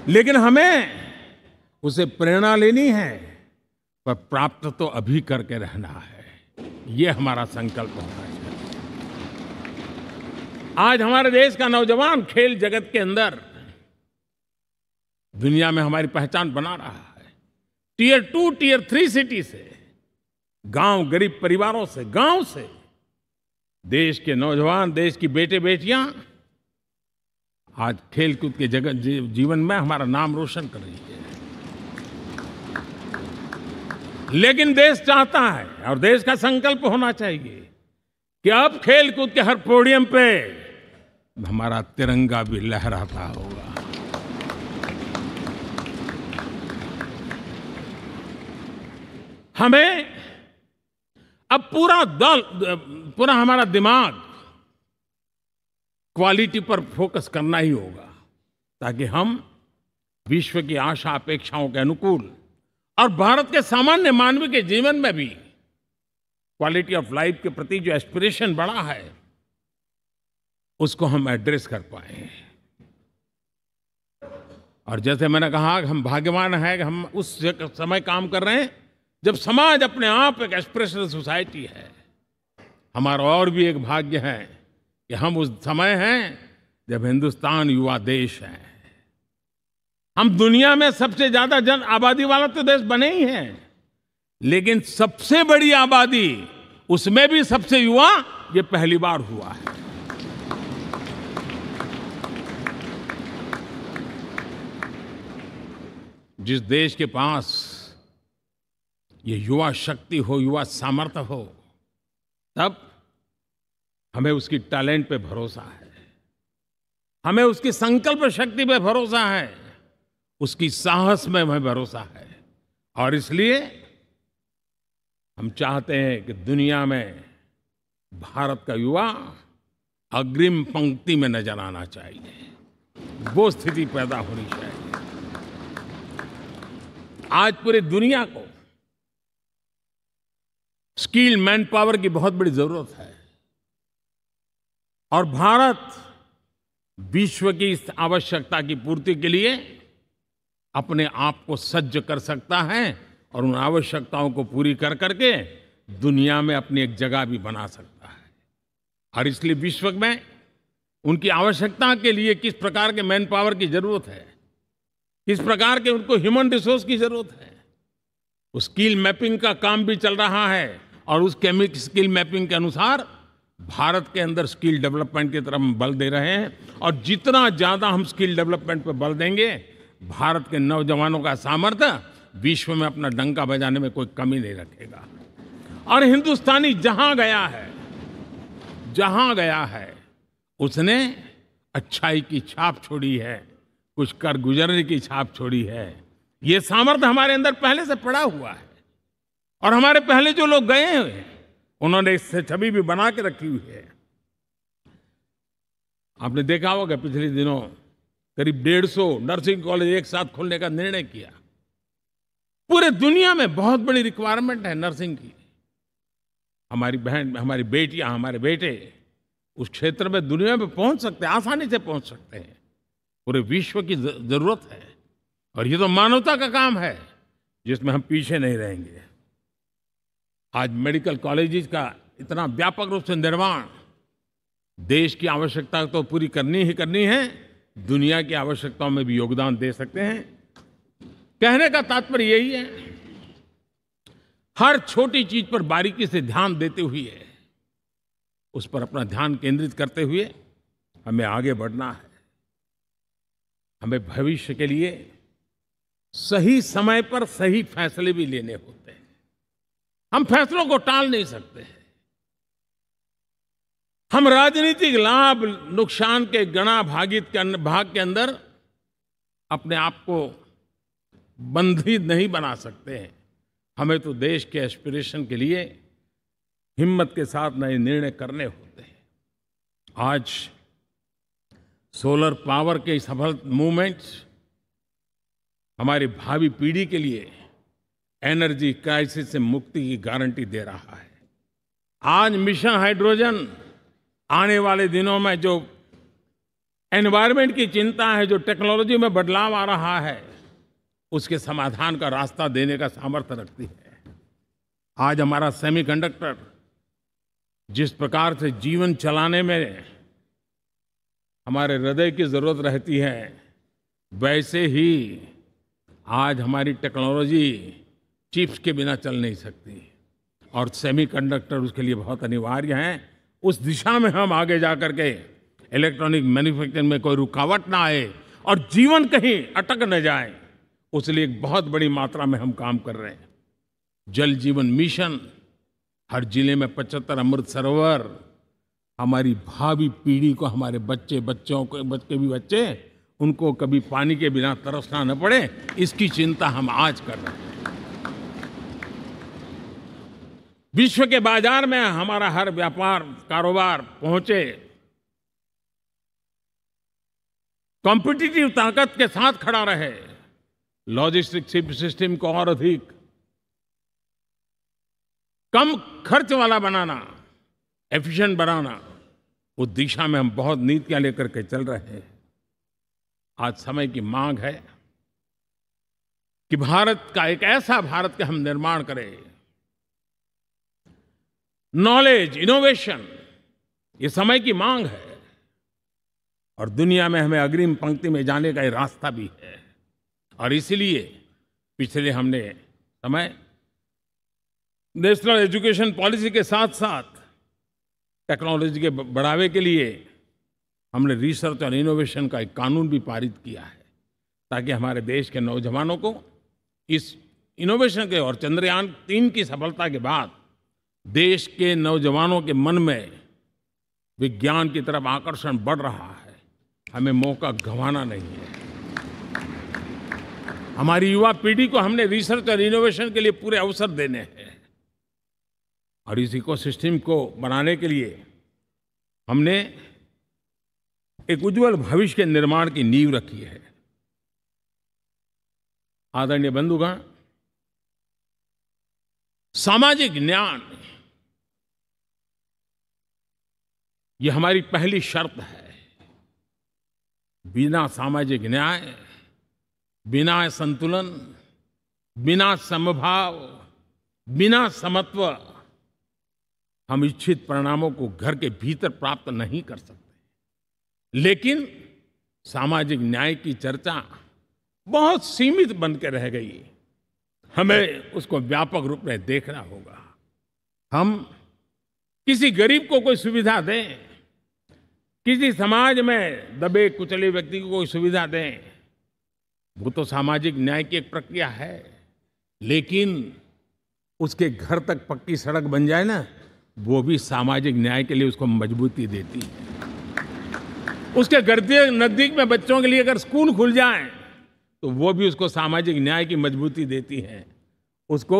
लेकिन हमें उसे प्रेरणा लेनी है, पर प्राप्त तो अभी करके रहना है। ये हमारा संकल्प होना चाहिए। आज हमारे देश का नौजवान खेल जगत के अंदर दुनिया में हमारी पहचान बना रहा है। टियर 2, टियर 3 सिटी से, गांव, गरीब परिवारों से, गांव से देश के नौजवान, देश की बेटे बेटियां आज खेलकूद के जगत जीवन में हमारा नाम रोशन कर रही है। लेकिन देश चाहता है और देश का संकल्प होना चाहिए कि अब खेलकूद के हर पोडियम पे हमारा तिरंगा भी लहराता होगा। हमें अब पूरा हमारा दिमाग क्वालिटी पर फोकस करना ही होगा, ताकि हम विश्व की आशा अपेक्षाओं के अनुकूल और भारत के सामान्य मानव के जीवन में भी क्वालिटी ऑफ लाइफ के प्रति जो एस्पिरेशन बढ़ा है, उसको हम एड्रेस कर पाए। और जैसे मैंने कहा कि हम भाग्यवान हैं कि हम उस समय काम कर रहे हैं जब समाज अपने आप एक एस्पिरेशनल सोसाइटी है। हमारा और भी एक भाग्य है कि हम उस समय हैं जब हिंदुस्तान युवा देश है। हम दुनिया में सबसे ज्यादा जन आबादी वाला तो देश बने ही हैं, लेकिन सबसे बड़ी आबादी, उसमें भी सबसे युवा, ये पहली बार हुआ है। जिस देश के पास ये युवा शक्ति हो, युवा सामर्थ्य हो, तब हमें उसकी टैलेंट पे भरोसा है, हमें उसकी संकल्प शक्ति पे भरोसा है, उसकी साहस में हमें भरोसा है। और इसलिए हम चाहते हैं कि दुनिया में भारत का युवा अग्रिम पंक्ति में नजर आना चाहिए। वो स्थिति पैदा होनी चाहिए। आज पूरी दुनिया को स्किल मैन पावर की बहुत बड़ी जरूरत है, और भारत विश्व की इस आवश्यकता की पूर्ति के लिए अपने आप को सज्ज कर सकता है और उन आवश्यकताओं को पूरी कर करके दुनिया में अपनी एक जगह भी बना सकता है। और इसलिए विश्व में उनकी आवश्यकता के लिए किस प्रकार के मैन पावर की जरूरत है, किस प्रकार के उनको ह्यूमन रिसोर्स की जरूरत है, उस स्किल मैपिंग का काम भी चल रहा है। और उस स्किल मैपिंग के अनुसार भारत के अंदर स्किल डेवलपमेंट की तरफ हम बल दे रहे हैं। और जितना ज्यादा हम स्किल डेवलपमेंट पर बल देंगे, भारत के नौजवानों का सामर्थ्य विश्व में अपना डंका बजाने में कोई कमी नहीं रखेगा। और हिंदुस्तानी जहां गया है उसने अच्छाई की छाप छोड़ी है, कुछ कर गुजरने की छाप छोड़ी है। ये सामर्थ्य हमारे अंदर पहले से पड़ा हुआ है, और हमारे पहले जो लोग गए हैं उन्होंने इससे छवि भी बना के रखी हुई है। आपने देखा होगा पिछले दिनों करीब 150 नर्सिंग कॉलेज एक साथ खोलने का निर्णय किया। पूरे दुनिया में बहुत बड़ी रिक्वायरमेंट है नर्सिंग की। हमारी बहन, हमारी बेटियां, हमारे बेटे उस क्षेत्र में दुनिया में पहुंच सकते हैं, आसानी से पहुंच सकते हैं। पूरे विश्व की जरूरत है, और ये तो मानवता का काम है जिसमें हम पीछे नहीं रहेंगे। आज मेडिकल कॉलेजेस का इतना व्यापक रूप से निर्माण, देश की आवश्यकता तो पूरी करनी ही करनी है, दुनिया की आवश्यकताओं में भी योगदान दे सकते हैं। कहने का तात्पर्य यही है, हर छोटी चीज पर बारीकी से ध्यान देते हुए, उस पर अपना ध्यान केंद्रित करते हुए हमें आगे बढ़ना है। हमें भविष्य के लिए सही समय पर सही फैसले भी लेने होते हैं। हम फैसलों को टाल नहीं सकते। हम राजनीतिक लाभ नुकसान के गणा भाग के अंदर अपने आप को बंधित नहीं बना सकते हैं। हमें तो देश के एस्पिरेशन के लिए हिम्मत के साथ नए निर्णय करने होते हैं। आज सोलर पावर के सफल मूवमेंट्स हमारी भावी पीढ़ी के लिए एनर्जी क्राइसिस से मुक्ति की गारंटी दे रहा है। आज मिशन हाइड्रोजन आने वाले दिनों में जो एनवायरनमेंट की चिंता है, जो टेक्नोलॉजी में बदलाव आ रहा है, उसके समाधान का रास्ता देने का सामर्थ्य रखती है। आज हमारा सेमीकंडक्टर जिस प्रकार से जीवन चलाने में हमारे हृदय की ज़रूरत रहती है, वैसे ही आज हमारी टेक्नोलॉजी चिप्स के बिना चल नहीं सकती और सेमीकंडक्टर उसके लिए बहुत अनिवार्य हैं। उस दिशा में हम आगे जा कर के इलेक्ट्रॉनिक मैन्युफैक्चरिंग में कोई रुकावट ना आए और जीवन कहीं अटक न जाए, उसलिए एक बहुत बड़ी मात्रा में हम काम कर रहे हैं। जल जीवन मिशन, हर जिले में 75 अमृत सरोवर, हमारी भावी पीढ़ी को, हमारे बच्चों के भी बच्चे, उनको कभी पानी के बिना तरसना न पड़े, इसकी चिंता हम आज कर रहे हैं। विश्व के बाजार में हमारा हर व्यापार कारोबार पहुंचे, कॉम्पिटिटिव ताकत के साथ खड़ा रहे, लॉजिस्टिक सिस्टम को और अधिक कम खर्च वाला बनाना, एफिशिएंट बनाना, उस दिशा में हम बहुत नीतियां लेकर के चल रहे हैं। आज समय की मांग है कि भारत का एक ऐसा भारत का हम निर्माण करें। नॉलेज, इनोवेशन, ये समय की मांग है और दुनिया में हमें अग्रिम पंक्ति में जाने का ये रास्ता भी है। और इसलिए पिछले हमने समय नेशनल एजुकेशन पॉलिसी के साथ साथ टेक्नोलॉजी के बढ़ावे के लिए हमने रिसर्च और इनोवेशन का एक कानून भी पारित किया है, ताकि हमारे देश के नौजवानों को इस इनोवेशन के और चंद्रयान 3 की सफलता के बाद देश के नौजवानों के मन में विज्ञान की तरफ आकर्षण बढ़ रहा है। हमें मौका गंवाना नहीं है। हमारी युवा पीढ़ी को हमने रिसर्च और इनोवेशन के लिए पूरे अवसर देने हैं और इस इकोसिस्टम को बनाने के लिए हमने एक उज्जवल भविष्य के निर्माण की नींव रखी है। आदरणीय बंधुगण, सामाजिक न्याय ये हमारी पहली शर्त है। बिना सामाजिक न्याय, बिना संतुलन, बिना समभाव, बिना समत्व हम इच्छित परिणामों को घर के भीतर प्राप्त नहीं कर सकते। लेकिन सामाजिक न्याय की चर्चा बहुत सीमित बन के रह गई। हमें उसको व्यापक रूप में देखना होगा। हम किसी गरीब को कोई सुविधा दें, किसी समाज में दबे कुचले व्यक्ति को कोई सुविधा दें, वो तो सामाजिक न्याय की एक प्रक्रिया है। लेकिन उसके घर तक पक्की सड़क बन जाए ना, वो भी सामाजिक न्याय के लिए उसको मजबूती देती है। उसके घर के नजदीक में बच्चों के लिए अगर स्कूल खुल जाए तो वो भी उसको सामाजिक न्याय की मजबूती देती है। उसको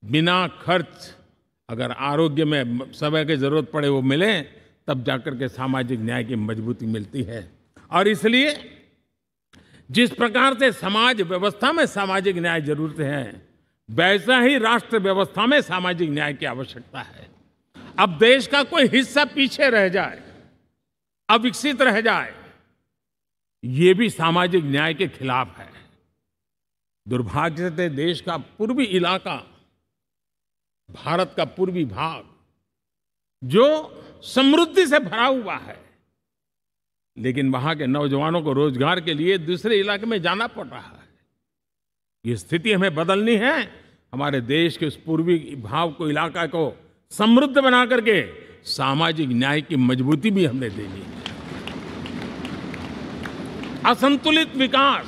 बिना खर्च अगर आरोग्य में समय की जरूरत पड़े वो मिले, तब जाकर के सामाजिक न्याय की मजबूती मिलती है। और इसलिए जिस प्रकार से समाज व्यवस्था में सामाजिक न्याय जरूरत है, वैसा ही राष्ट्र व्यवस्था में सामाजिक न्याय की आवश्यकता है। अब देश का कोई हिस्सा पीछे रह जाए, अविकसित रह जाए, ये भी सामाजिक न्याय के खिलाफ है। दुर्भाग्य से देश का पूर्वी इलाका, भारत का पूर्वी भाग जो समृद्धि से भरा हुआ है, लेकिन वहां के नौजवानों को रोजगार के लिए दूसरे इलाके में जाना पड़ रहा है। ये स्थिति हमें बदलनी है। हमारे देश के उस पूर्वी भाग को, इलाका को समृद्ध बना करके सामाजिक न्याय की मजबूती भी हमने देनी है। असंतुलित विकास,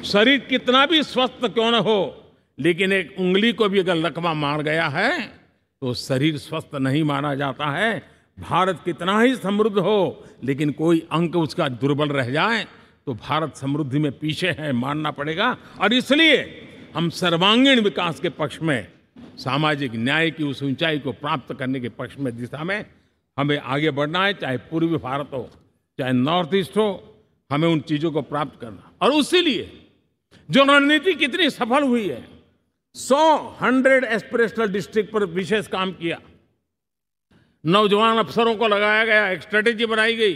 शरीर कितना भी स्वस्थ क्यों न हो, लेकिन एक उंगली को भी अगर लकवा मार गया है तो शरीर स्वस्थ नहीं माना जाता है। भारत कितना ही समृद्ध हो, लेकिन कोई अंग उसका दुर्बल रह जाए तो भारत समृद्धि में पीछे है, मानना पड़ेगा। और इसलिए हम सर्वांगीण विकास के पक्ष में, सामाजिक न्याय की उस ऊंचाई को प्राप्त करने के पक्ष में, दिशा में हमें आगे बढ़ना है। चाहे पूर्वी भारत हो, चाहे नॉर्थ ईस्ट हो, हमें उन चीजों को प्राप्त करना। और उसी लिए जो रणनीति कितनी सफल हुई है, 100 एस्पिरेशनल डिस्ट्रिक्ट पर विशेष काम किया, नौजवान अफसरों को लगाया गया, एक स्ट्रेटेजी बनाई गई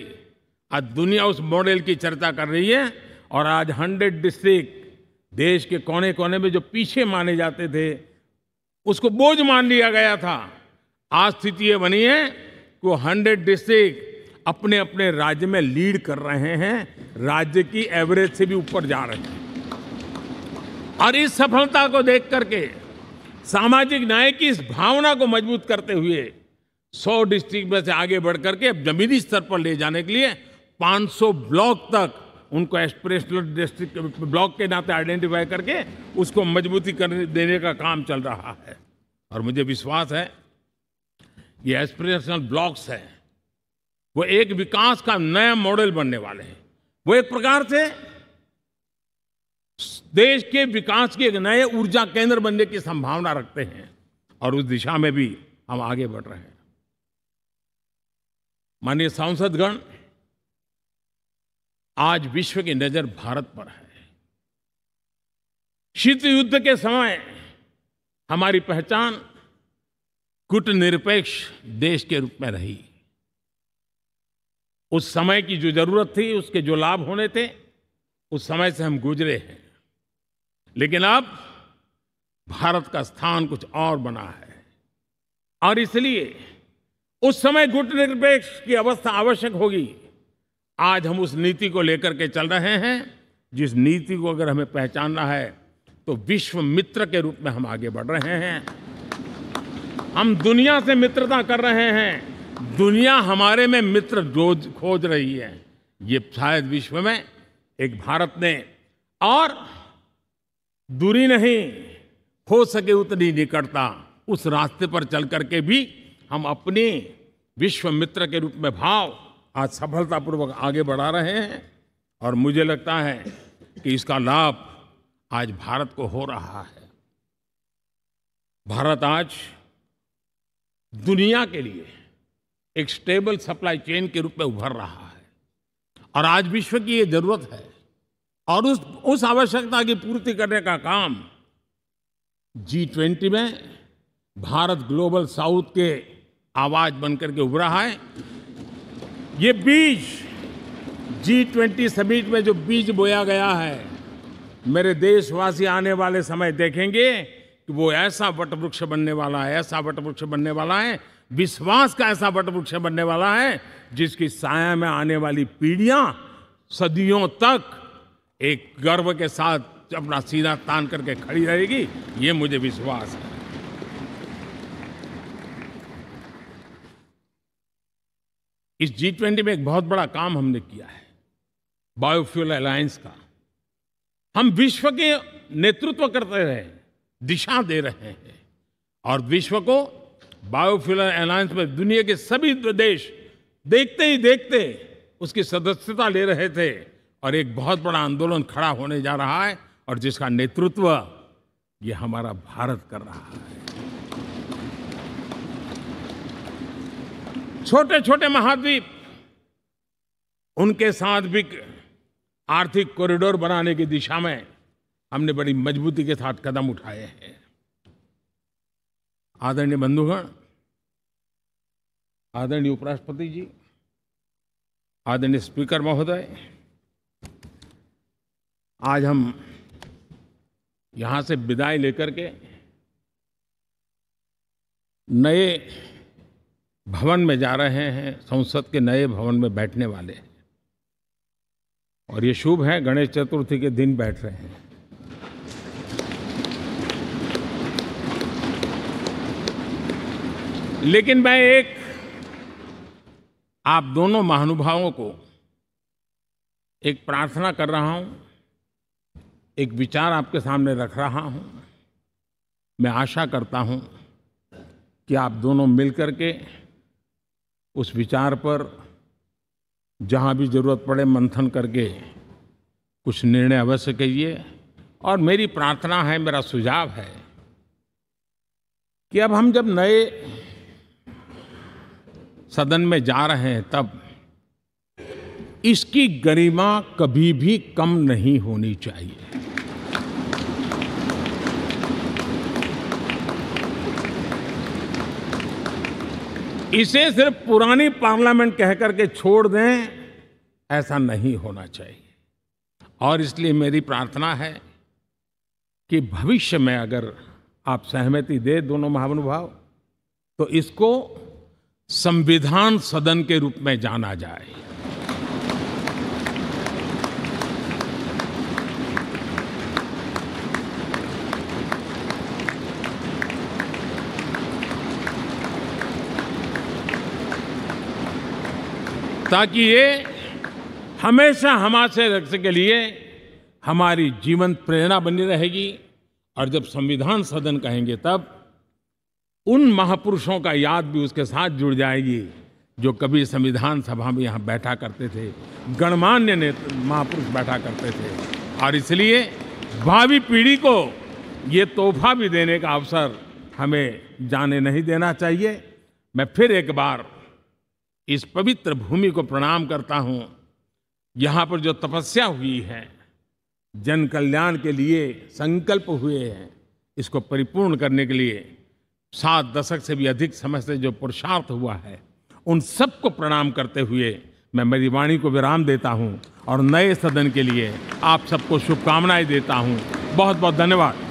आज दुनिया उस मॉडल की चर्चा कर रही है और आज 100 डिस्ट्रिक्ट देश के कोने कोने में जो पीछे माने जाते थे, उसको बोझ मान लिया गया था। आज स्थिति ये बनी है कि वो 100 डिस्ट्रिक्ट अपने अपने राज्य में लीड कर रहे हैं, राज्य की एवरेज से भी ऊपर जा रहे हैं। और इस सफलता को देख करके सामाजिक न्याय की इस भावना को मजबूत करते हुए 100 डिस्ट्रिक्ट में से आगे बढ़ करके अब जमीनी स्तर पर ले जाने के लिए 500 ब्लॉक तक उनको एस्पिरेशनल डिस्ट्रिक्ट ब्लॉक के नाते आइडेंटिफाई करके उसको मजबूती कर देने का काम चल रहा है। और मुझे विश्वास है ये एस्पिरेशनल ब्लॉक्स हैं, वो एक विकास का नया मॉडल बनने वाले हैं। वो एक प्रकार से देश के विकास के एक नए ऊर्जा केंद्र बनने की संभावना रखते हैं और उस दिशा में भी हम आगे बढ़ रहे हैं। माननीय सांसदगण, आज विश्व की नजर भारत पर है। शीत युद्ध के समय हमारी पहचान कूटनिरपेक्ष देश के रूप में रही। उस समय की जो जरूरत थी, उसके जो लाभ होने थे, उस समय से हम गुजरे हैं। लेकिन अब भारत का स्थान कुछ और बना है और इसलिए उस समय कूटनिरपेक्ष की अवस्था आवश्यक होगी। आज हम उस नीति को लेकर के चल रहे हैं, जिस नीति को अगर हमें पहचानना है तो विश्व मित्र के रूप में हम आगे बढ़ रहे हैं। हम दुनिया से मित्रता कर रहे हैं, दुनिया हमारे में मित्र खोज रही है। ये शायद विश्व में एक भारत ने और दूरी नहीं, हो सके उतनी निकटता, उस रास्ते पर चल करके भी हम अपने विश्व मित्र के रूप में भाव आज सफलतापूर्वक आगे बढ़ा रहे हैं। और मुझे लगता है कि इसका लाभ आज भारत को हो रहा है। भारत आज दुनिया के लिए एक स्टेबल सप्लाई चेन के रूप में उभर रहा है और आज विश्व की ये जरूरत है और उस आवश्यकता की पूर्ति करने का काम G20 में भारत ग्लोबल साउथ के आवाज बनकर के उभरा है। ये बीज G20 समिट में जो बीज बोया गया है, मेरे देशवासी आने वाले समय देखेंगे कि वो ऐसा वटवृक्ष बनने वाला है, ऐसा वटवृक्ष बनने वाला है, विश्वास का ऐसा वटवृक्ष बनने वाला है जिसकी साया में आने वाली पीढ़ियां सदियों तक एक गर्व के साथ अपना सीना तान करके खड़ी रहेगी। ये मुझे विश्वास है। इस G20 में एक बहुत बड़ा काम हमने किया है, बायोफ्यूल अलायंस का। हम विश्व के नेतृत्व करते रहे, दिशा दे रहे हैं और विश्व को बायोफ्यूल अलायंस में दुनिया के सभी देश देखते ही देखते उसकी सदस्यता ले रहे थे और एक बहुत बड़ा आंदोलन खड़ा होने जा रहा है और जिसका नेतृत्व ये हमारा भारत कर रहा है। छोटे छोटे महाद्वीप, उनके साथ भी आर्थिक कॉरिडोर बनाने की दिशा में हमने बड़ी मजबूती के साथ कदम उठाए हैं। आदरणीय बंधुगण, आदरणीय उपराष्ट्रपति जी, आदरणीय स्पीकर महोदय, आज हम यहां से विदाई लेकर के नए भवन में जा रहे हैं, संसद के नए भवन में बैठने वाले हैं और ये शुभ है, गणेश चतुर्थी के दिन बैठ रहे हैं। लेकिन मैं एक आप दोनों महानुभावों को एक प्रार्थना कर रहा हूं, एक विचार आपके सामने रख रहा हूं। मैं आशा करता हूं कि आप दोनों मिलकर के उस विचार पर जहां भी जरूरत पड़े मंथन करके कुछ निर्णय अवश्य कीजिए। और मेरी प्रार्थना है, मेरा सुझाव है कि अब हम जब नए सदन में जा रहे हैं तब इसकी गरिमा कभी भी कम नहीं होनी चाहिए। इसे सिर्फ पुरानी पार्लियामेंट कह करके छोड़ दें ऐसा नहीं होना चाहिए। और इसलिए मेरी प्रार्थना है कि भविष्य में अगर आप सहमति दे दोनों महानुभाव, तो इसको संविधान सदन के रूप में जाना जाए। ताकि ये हमेशा हमारे रक्षा के लिए हमारी जीवन प्रेरणा बनी रहेगी। और जब संविधान सदन कहेंगे तब उन महापुरुषों का याद भी उसके साथ जुड़ जाएगी जो कभी संविधान सभा में यहाँ बैठा करते थे, गणमान्य महापुरुष बैठा करते थे। और इसलिए भावी पीढ़ी को ये तोहफा भी देने का अवसर हमें जाने नहीं देना चाहिए। मैं फिर एक बार इस पवित्र भूमि को प्रणाम करता हूँ। यहाँ पर जो तपस्या हुई है, जन कल्याण के लिए संकल्प हुए हैं, इसको परिपूर्ण करने के लिए 7 दशक से भी अधिक समय से जो पुरुषार्थ हुआ है, उन सबको प्रणाम करते हुए मैं मेरी वाणी को विराम देता हूँ और नए सदन के लिए आप सबको शुभकामनाएं देता हूँ। बहुत बहुत धन्यवाद।